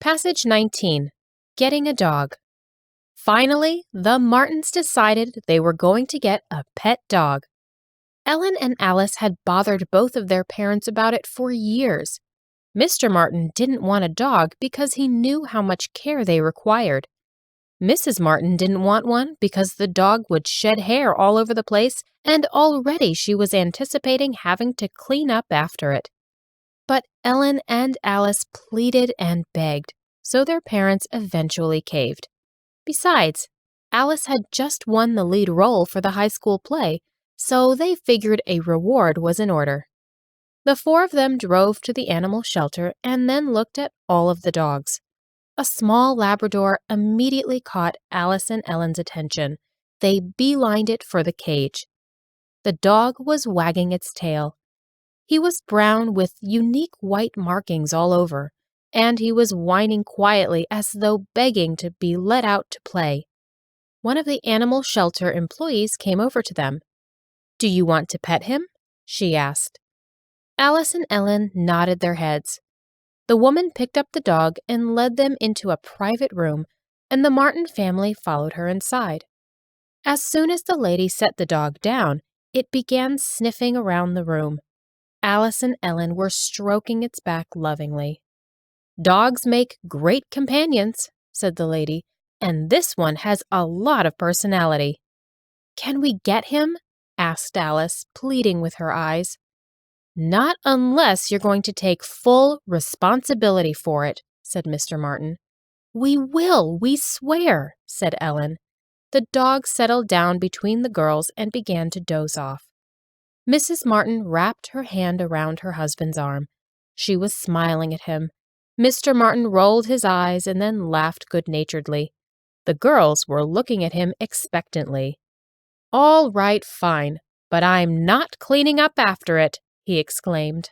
Passage 19. Getting a dog. Finally, the Martins decided they were going to get a pet dog. Ellen and Alice had bothered both of their parents about it for years. Mr. Martin didn't want a dog because he knew how much care they required. Mrs. Martin didn't want one because the dog would shed hair all over the place, and already she was anticipating having to clean up after it. But Ellen and Alice pleaded and begged, so their parents eventually caved. Besides, Alice had just won the lead role for the high school play, so they figured a reward was in order. The four of them drove to the animal shelter and then looked at all of the dogs. A small Labrador immediately caught Alice and Ellen's attention. They beelined it for the cage. The dog was wagging its tail. He was brown with unique white markings all over, and he was whining quietly as though begging to be let out to play. One of the animal shelter employees came over to them. "Do you want to pet him?" she asked. Alice and Ellen nodded their heads. The woman picked up the dog and led them into a private room, and the Martin family followed her inside. As soon as the lady set the dog down, it began sniffing around the room. Alice and Ellen were stroking its back lovingly. "Dogs make great companions," said the lady, "and this one has a lot of personality." "Can we get him?" asked Alice, pleading with her eyes. "Not unless you're going to take full responsibility for it," said Mr. Martin. "We will, we swear," said Ellen. The dog settled down between the girls and began to doze off. Mrs. Martin wrapped her hand around her husband's arm. She was smiling at him. Mr. Martin rolled his eyes and then laughed good-naturedly. The girls were looking at him expectantly. "All right, fine, but I'm not cleaning up after it," he exclaimed.